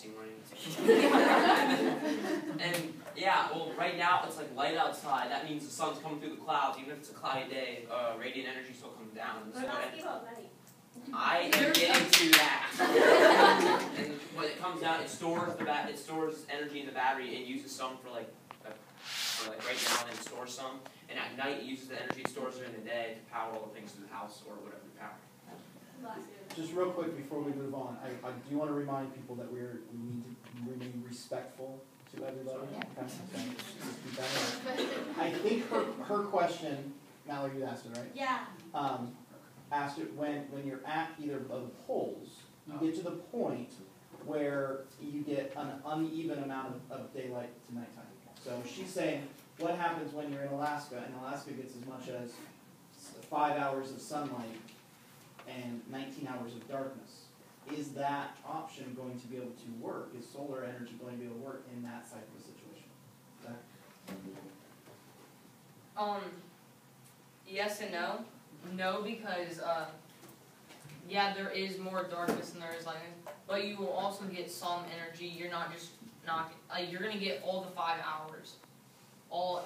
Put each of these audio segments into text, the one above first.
oxymoron. And yeah, well, right now it's like light outside. That means the sun's coming through the clouds. Even if it's a cloudy day, radiant energy still comes down. We're asking about night. I am getting to that. And when it comes down, it stores energy in the battery and uses some for like right now, and then stores some. And at night, it uses the energy it stores during the day to power all the things in the house or whatever the power. Just real quick before we move on, I do want to remind people that we need to remain respectful to everybody. Okay? So just keep that in mind. I think her question, Mallory, you asked it, right? Yeah. Asked it when you're at either of the poles, you get to the point where you get an uneven amount of daylight to nighttime. So she's saying, what happens when you're in Alaska, and Alaska gets as much as 5 hours of sunlight and 19 hours of darkness? Is that option going to be able to work? Is solar energy going to be able to work in that type of a situation? Zach? Yes and no. No, because yeah, there is more darkness than there is lightning, but you will also get some energy. You're not just you're gonna get all the 5 hours,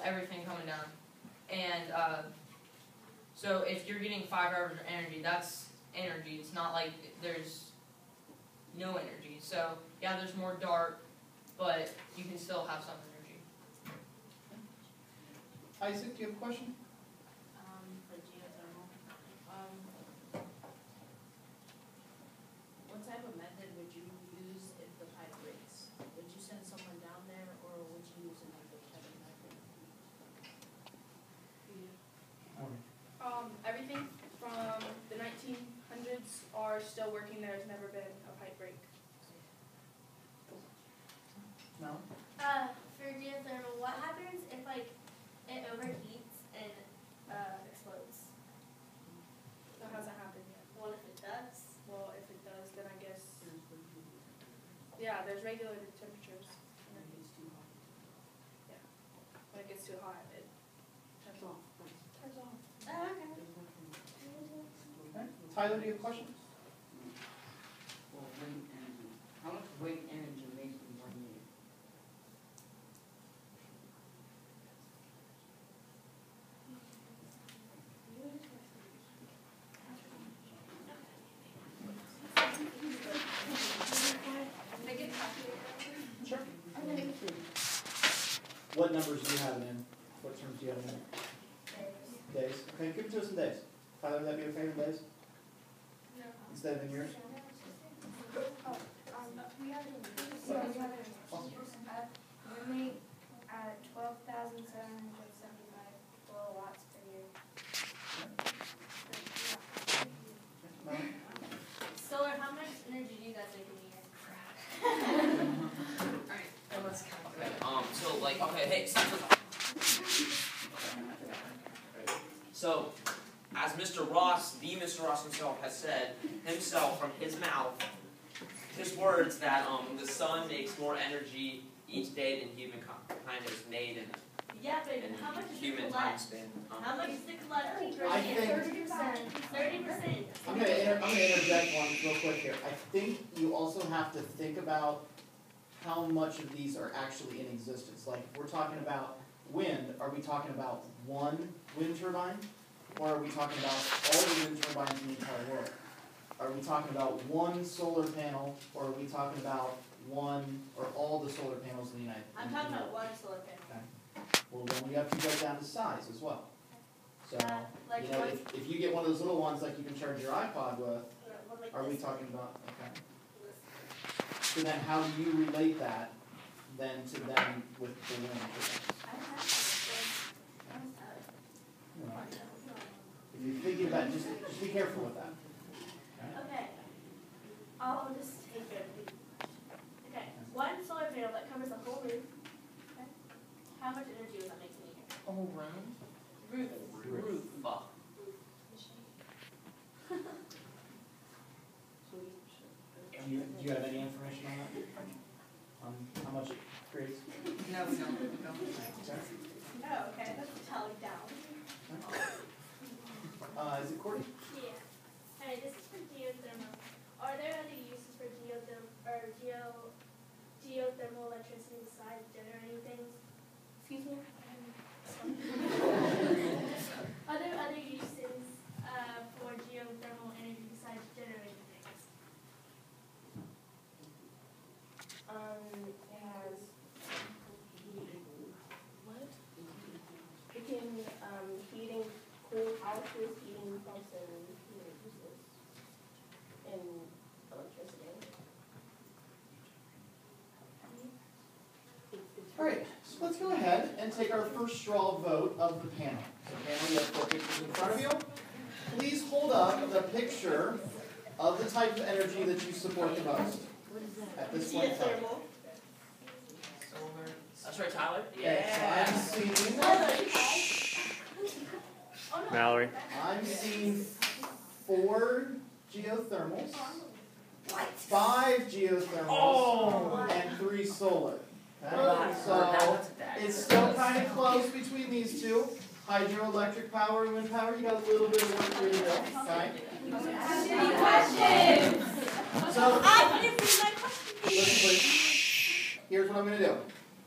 everything coming down, and so if you're getting 5 hours of energy, that's energy. It's not like there's no energy. So yeah, there's more dark, but you can still have some energy. Isaac, do you have a question? For geothermal, what type of method would you use if the pipe breaks? Would you send someone down there, or would you use another type of method? Everything from the 1900s are still working. There's never been a pipe break. No? For geothermal, what happens if like it overheats and explodes? That hasn't happened yet. What if it does? Well, if it does, then I guess, yeah, there's regulated temperatures. And if it's too hot? When it gets too hot, it turns off. Turns off. Oh, okay. Okay. Tyler, do you have a question? Well, wind energy. How much wind energy makes in 1 year? Sure. What numbers do you have it in? What terms do you have it in? Days. Okay, give it to us in days. Tyler, would that be okay in days? No. Instead of in years? We make 12,775 kilowatts per year. Solar, how much energy do you guys make in a year? Alright, then let's count. Okay. So like, okay, hey, so as Mr. Ross, the Mr. Ross himself has said himself from his mouth, his words that the sun makes more energy each day than humankind is made in Yeah, but how much is it human time collect? span. How much is it collect? I think- 30%. 30%. I'm going to interject one real quick here. I think you also have to think about how much of these are actually in existence. Like, if we're talking about wind, are we talking about one wind turbine? Or are we talking about all the wind turbines in the entire world? Are we talking about one solar panel, or are we talking about one or all the solar panels in the United States? I'm talking about one solar panel. Well, then we have to go down to size as well. So, Like you know, one, if you get one of those little ones like you can charge your iPod with, one like are we this. talking about, okay. So then how do you relate that then to them with the wind turbines? I don't have You know, if you're thinking about it, just be careful with that. Okay. I'll just take it. Okay. One solar panel that covers the whole roof. Okay. How much energy would that make in a year? A whole room? Roof. Roof. Fuck. Do you have any information on that? On how much it creates? No, we don't. Okay. Oh, okay. That's telling down. Is it Courtney? Yeah. Hey, this is for geothermal. Are there other uses for geothermal or geothermal electricity besides generating things? Excuse me? Are there other uses for geothermal energy besides generating things? It has what? It can heating cool houses, heating pumps, and heating uses in electricity. Alright, so let's go ahead and take our first straw vote of the panel. So panel, you have 4 pictures in front of you. Please hold up the picture of the type of energy that you support the most at this point in time. Geothermal. That's right, Tyler. Okay, so Mallory. I'm seeing 4 geothermals, 5 geothermals, and 3 solar. Okay, so it's still kind of close between these two. Hydroelectric power and wind power, you got a little bit of work to do, okay? So, listen please. Here's what I'm going to do.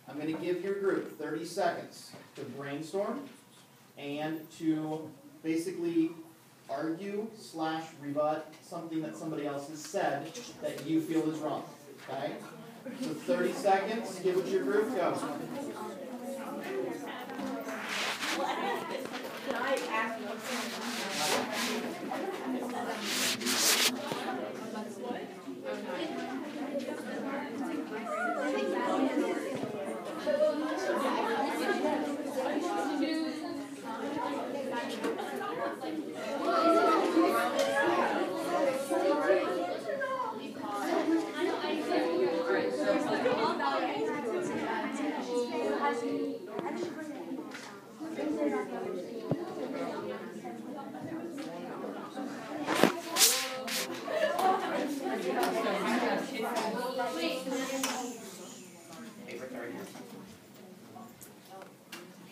I'm going to give your group 30 seconds to brainstorm and to basically argue/rebut something that somebody else has said that you feel is wrong. Okay? So 30 seconds, give it your group, go. Can I ask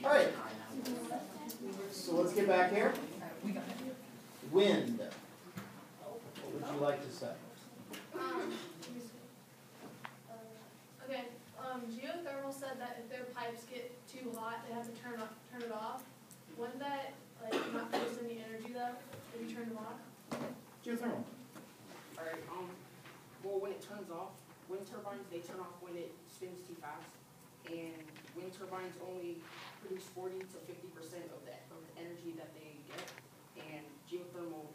Alright, so let's get back here. Wind. What would you like to say? Okay, geothermal said that if their pipes get too hot, they have to turn it off. Wouldn't that not produce any energy though, if you turn them off? Geothermal. Alright, well, when it turns off, wind turbines, they turn off when it spins too fast. And wind turbines only produce 40 to 50% of the energy that they get. And geothermal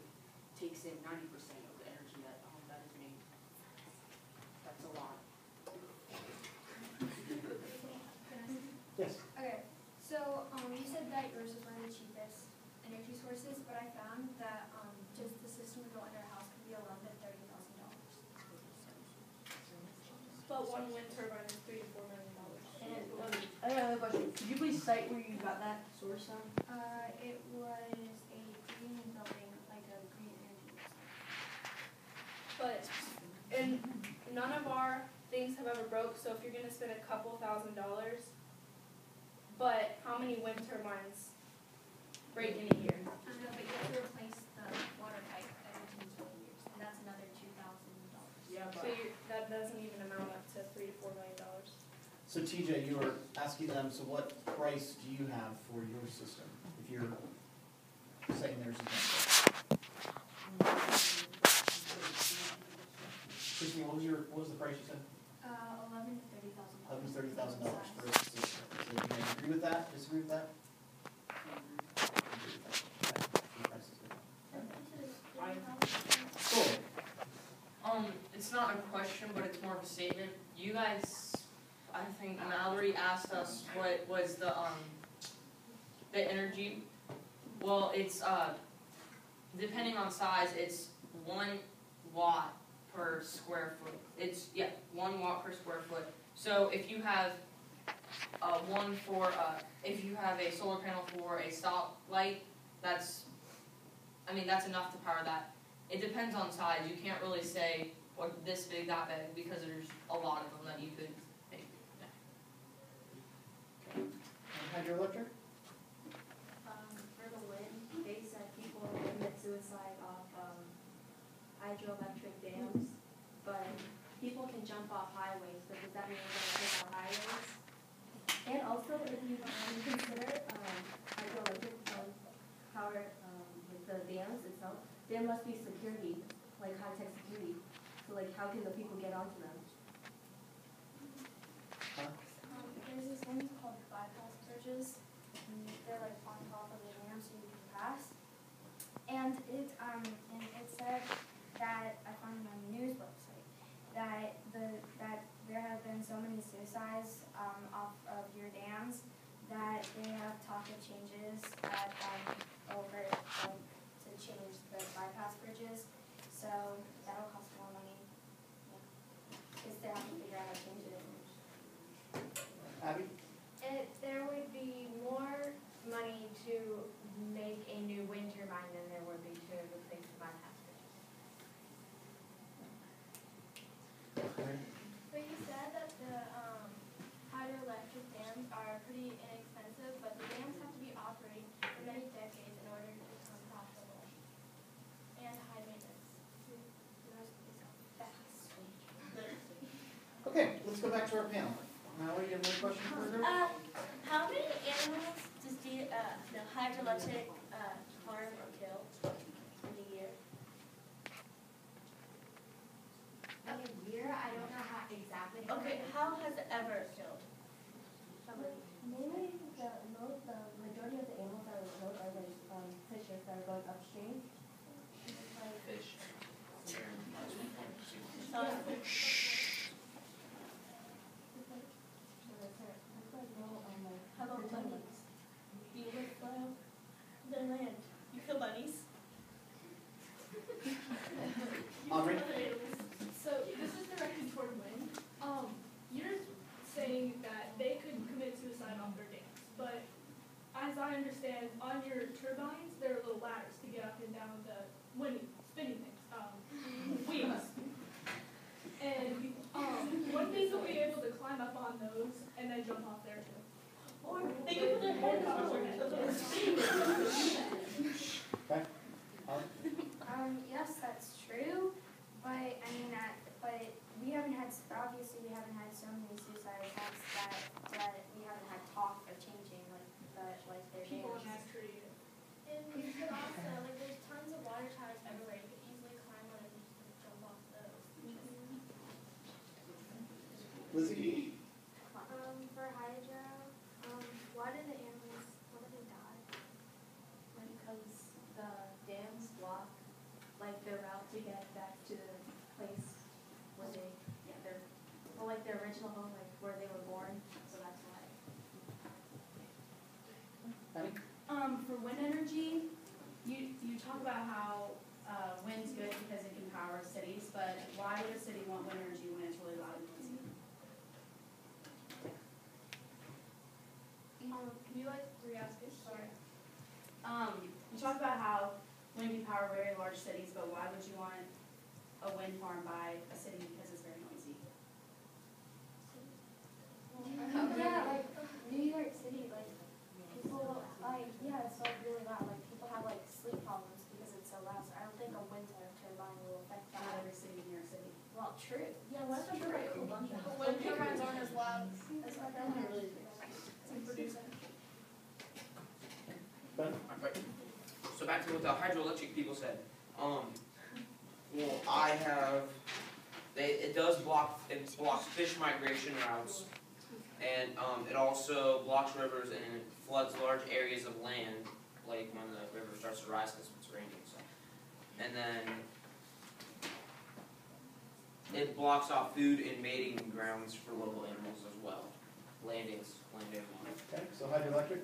takes in 90% of the energy that is made. That's a lot. Yes. Okay, so you said that yours was one of the cheapest energy sources, but I found that just the system to go under a house could be $11,000 to $30,000. But one wind turbine is $3 to $4 million. And I have another question. Could you please cite where you got that source from? it was a green building, like a green energy website. But, and none of our things have ever broke, so if you're gonna spend a couple $1,000s, but how many wind turbines break in a year? I don't know, but you have to replace the water pipe every 10 to 20 years, and that's another $2,000. Yeah, So that doesn't even amount up to $3 to $4 million. So TJ, you were asking them, so what price do you have for your system? If you're saying there's a Christine, what was the price you said? $11,000 to $30,000. $30,000 for a system. So you may agree with that, disagree with that? Agree with that. Okay. The price is good. Cool. It's not a question, but it's more of a statement. You guys, I think Mallory asked us what was the energy. Well, it's depending on size, it's 1 watt per square foot. It's 1 watt per square foot. So if you have if you have a solar panel for a stoplight, that's enough to power that. It depends on size. You can't really say this big, that big, because there's a lot of them that you could make. Hydroelectric? For the wind, they said people commit suicide off hydroelectric dams, but people can jump off highways, but does that mean we're gonna take out high rates? And also, if you consider hydroelectric power with the dams itself, there must be security, like high-tech security. So like, how can the people get onto them? There's this one called bypass bridges, and they're like on top of the dam so you can pass. And it said that I found it on the news website that there have been so many suicides off of your dams that they have talked of changes that over to change the bypass bridges. So that'll cost more money. Because they have to figure out how to change it. Abby? There would be more money to make a new wind turbine than there would be to replace the bypass bridges. But you said that the hydroelectric dams are pretty inexpensive, but the dams have to be operating for many decades in order to become profitable and high maintenance. Okay, let's go back to our panel. Mallory, you have another question for her? How many animals does the hydroelectric farm or kill in a year? In a year, I don't know how exactly. Okay, how has it ever killed somebody? Mainly the majority of the animals that were killed are like fishes that are going upstream. Fish. How about bunnies? Do you live below their land? You kill bunnies? Aubrey? So this is directed toward Lynn. You're saying that they could commit suicide off their dams, but as I understand, on your turbines there are little ladders to get up and down the spinning things, wheels. And one thing will be able to climb up on those and then jump off there too. Or they can put their head on Okay. Yes, that's true, but I mean but we haven't had obviously we haven't had so many suicide attempts that we haven't had talk of changing like their People in dams. that tree. And you could also there's tons of water towers everywhere. You could easily climb one and just jump off those. Lizzie? For hydro, why did the animals they die? Because the dams block like their route to get back to the place where their original home, like where they were born, so that's why. For wind energy, you talk about how wind's good because it can power cities, but why would a city want wind energy when it's really loud and noisy? Can you re-ask it? Sorry. You talk about how wind can power very large cities, but why would you want a wind farm by a city because it's very noisy? Yeah, like New York City, like people it's like really loud. Like people have like sleep problems because it's so loud. So I don't think a wind turbine will affect Not that. every city in New York City. Well, true. Yeah, what if they're Columbia? Wind turbines aren't as loud That's what they're really as producing. Ben? So back to what the hydroelectric people said. Well, I have. It blocks fish migration routes, and it also blocks rivers and it floods large areas of land, like when the river starts to rise because it's raining. So, and then it blocks off food and mating grounds for local animals as well, land animals. Okay, so hydroelectric?